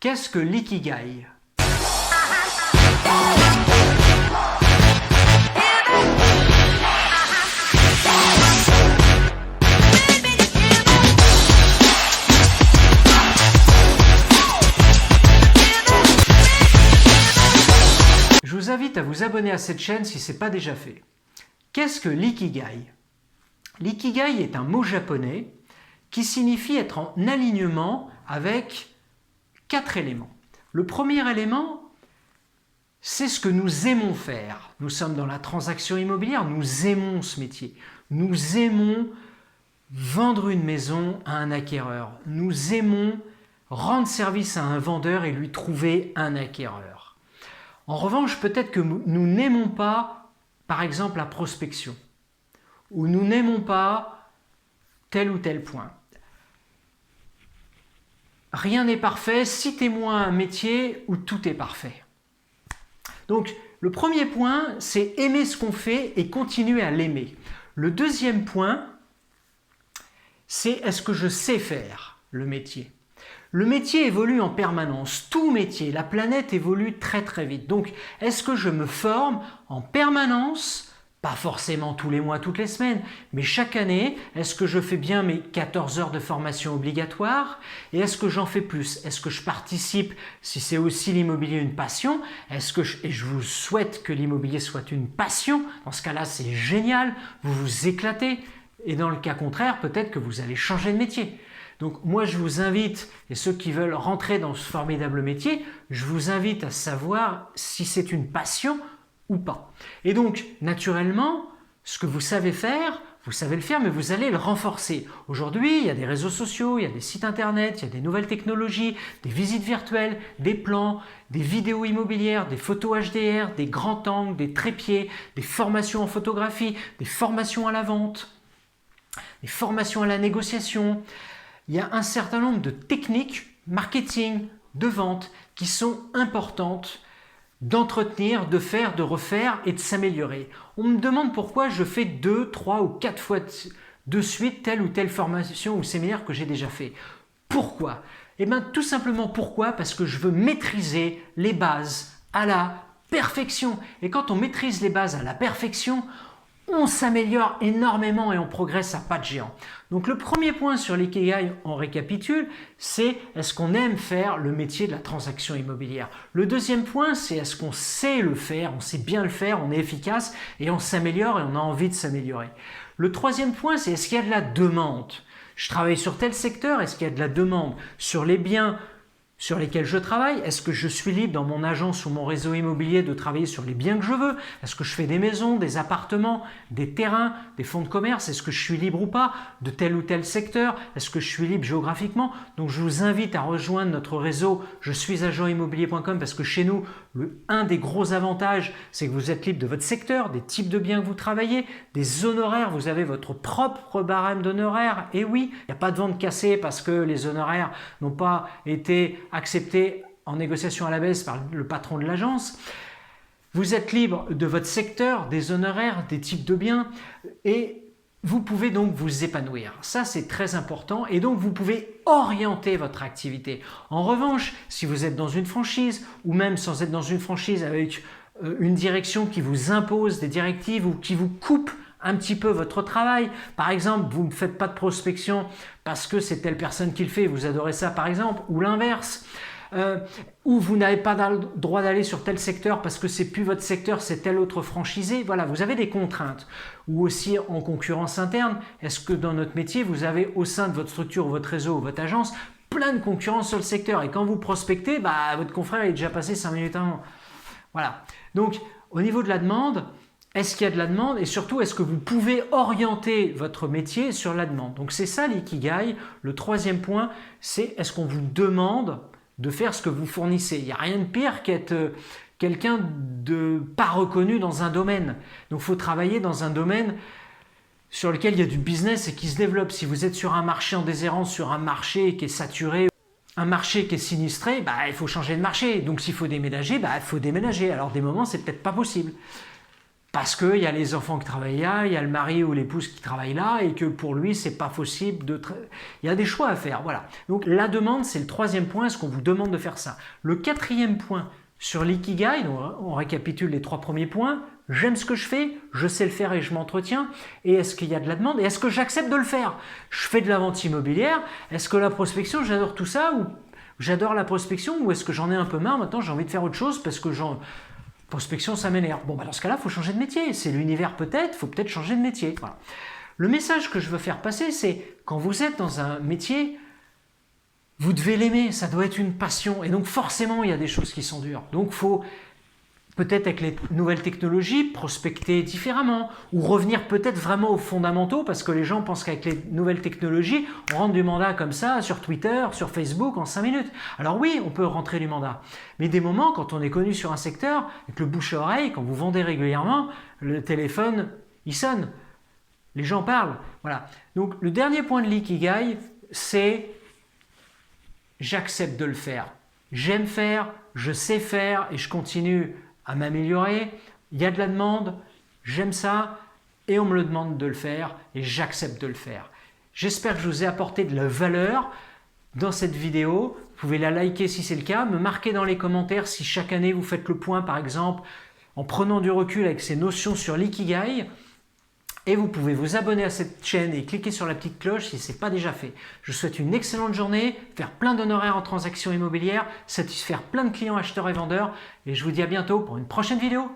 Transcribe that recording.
Qu'est-ce que l'ikigai? Je vous invite à vous abonner à cette chaîne si ce n'est pas déjà fait. Qu'est-ce que l'ikigai? L'ikigai est un mot japonais qui signifie être en alignement avec 4 éléments. Le premier élément, c'est ce que nous aimons faire. Nous sommes dans la transaction immobilière, nous aimons ce métier. Nous aimons vendre une maison à un acquéreur. Nous aimons rendre service à un vendeur et lui trouver un acquéreur. En revanche, peut-être que nous n'aimons pas, par exemple, la prospection, ou nous n'aimons pas tel ou tel point. Rien n'est parfait, citez-moi un métier où tout est parfait. Donc, le premier point, c'est aimer ce qu'on fait et continuer à l'aimer. Le deuxième point, c'est est-ce que je sais faire le métier? Le métier évolue en permanence, tout métier, la planète évolue très très vite. Donc, est-ce que je me forme en permanence? Pas forcément tous les mois, toutes les semaines, mais chaque année, est-ce que je fais bien mes 14 heures de formation obligatoire? Et est-ce que j'en fais plus? Est-ce que je participe, si c'est aussi l'immobilier une passion? Et je vous souhaite que l'immobilier soit une passion. Dans ce cas-là, c'est génial, vous vous éclatez. Et dans le cas contraire, peut-être que vous allez changer de métier. Donc moi, je vous invite, et ceux qui veulent rentrer dans ce formidable métier, je vous invite à savoir si c'est une passion ou pas. Et donc, naturellement, ce que vous savez faire, vous savez le faire, mais vous allez le renforcer. Aujourd'hui, il y a des réseaux sociaux, il y a des sites internet, il y a des nouvelles technologies, des visites virtuelles, des plans, des vidéos immobilières, des photos HDR, des grands angles, des trépieds, des formations en photographie, des formations à la vente, des formations à la négociation. Il y a un certain nombre de techniques marketing, de vente qui sont importantes d'entretenir, de faire, de refaire et de s'améliorer. On me demande pourquoi je fais 2, 3 ou 4 fois de suite telle ou telle formation ou séminaire que j'ai déjà fait. Pourquoi? Eh bien tout simplement pourquoi? Parce que je veux maîtriser les bases à la perfection. Et quand on maîtrise les bases à la perfection, on s'améliore énormément et on progresse à pas de géant. Donc le premier point sur l'ikigai, on récapitule, c'est est-ce qu'on aime faire le métier de la transaction immobilière. Le deuxième point, c'est est-ce qu'on sait le faire, on sait bien le faire, on est efficace et on s'améliore et on a envie de s'améliorer. Le troisième point, c'est est-ce qu'il y a de la demande. Je travaille sur tel secteur, est-ce qu'il y a de la demande sur les biens sur lesquels je travaille? Est-ce que je suis libre dans mon agence ou mon réseau immobilier de travailler sur les biens que je veux? Est-ce que je fais des maisons, des appartements, des terrains, des fonds de commerce? Est-ce que je suis libre ou pas de tel ou tel secteur? Est-ce que je suis libre géographiquement? Donc je vous invite à rejoindre notre réseau je suis agentimmobilier.com parce que chez nous, un des gros avantages, c'est que vous êtes libre de votre secteur, des types de biens que vous travaillez, des honoraires, vous avez votre propre barème d'honoraires. Et oui, il n'y a pas de vente cassée parce que les honoraires n'ont pas été accepté en négociation à la baisse par le patron de l'agence. Vous êtes libre de votre secteur, des honoraires, des types de biens et vous pouvez donc vous épanouir. Ça, c'est très important et donc vous pouvez orienter votre activité. En revanche, si vous êtes dans une franchise ou même sans être dans une franchise avec une direction qui vous impose des directives ou qui vous coupe un petit peu votre travail. Par exemple, vous ne faites pas de prospection parce que c'est telle personne qui le fait, vous adorez ça par exemple, ou l'inverse. Ou vous n'avez pas le droit d'aller sur tel secteur parce que c'est plus votre secteur, c'est tel autre franchisé. Voilà, vous avez des contraintes. Ou aussi en concurrence interne, est-ce que dans notre métier, vous avez au sein de votre structure, votre réseau ou votre agence, plein de concurrence sur le secteur et quand vous prospectez, votre confrère est déjà passé 5 minutes avant. Voilà. Donc, au niveau de la demande, est-ce qu'il y a de la demande et surtout, est-ce que vous pouvez orienter votre métier sur la demande? Donc, c'est ça l'ikigai. Le troisième point, c'est est-ce qu'on vous demande de faire ce que vous fournissez? Il n'y a rien de pire qu'être quelqu'un de pas reconnu dans un domaine. Donc, il faut travailler dans un domaine sur lequel il y a du business et qui se développe. Si vous êtes sur un marché en déshérence, sur un marché qui est saturé, un marché qui est sinistré, il faut changer de marché. Donc, s'il faut déménager, il faut déménager. Alors, des moments, c'est peut-être pas possible. parce qu'il y a les enfants qui travaillent là, il y a le mari ou l'épouse qui travaille là et que pour lui, c'est pas possible de... Il y a des choix à faire, voilà. Donc la demande, c'est le troisième point, est-ce qu'on vous demande de faire ça? Le quatrième point sur l'ikigai, on récapitule les 3 premiers points, j'aime ce que je fais, je sais le faire et je m'entretiens, et est-ce qu'il y a de la demande, et est-ce que j'accepte de le faire? Je fais de la vente immobilière, est-ce que la prospection, j'adore tout ça, ou j'adore la prospection, ou est-ce que j'en ai un peu marre, maintenant j'ai envie de faire autre chose parce que prospection, ça m'énerve. Bon, dans ce cas-là, il faut changer de métier. C'est l'univers peut-être, il faut peut-être changer de métier. Voilà. Le message que je veux faire passer, c'est quand vous êtes dans un métier, vous devez l'aimer, ça doit être une passion. Et donc forcément, il y a des choses qui sont dures. Donc il faut peut-être avec les nouvelles technologies, prospecter différemment ou revenir peut-être vraiment aux fondamentaux parce que les gens pensent qu'avec les nouvelles technologies, on rentre du mandat comme ça sur Twitter, sur Facebook en 5 minutes. Alors oui, on peut rentrer du mandat. Mais des moments, quand on est connu sur un secteur, avec le bouche à oreille, quand vous vendez régulièrement, le téléphone, il sonne. Les gens parlent. Voilà. Donc le dernier point de l'ikigai, c'est j'accepte de le faire. J'aime faire, je sais faire et je continue à m'améliorer, il y a de la demande, j'aime ça et on me le demande de le faire et j'accepte de le faire. J'espère que je vous ai apporté de la valeur dans cette vidéo. Vous pouvez la liker si c'est le cas, me marquer dans les commentaires si chaque année vous faites le point par exemple en prenant du recul avec ces notions sur l'ikigai. Et vous pouvez vous abonner à cette chaîne et cliquer sur la petite cloche si ce n'est pas déjà fait. Je vous souhaite une excellente journée, faire plein d'honoraires en transactions immobilières, satisfaire plein de clients acheteurs et vendeurs. Et je vous dis à bientôt pour une prochaine vidéo.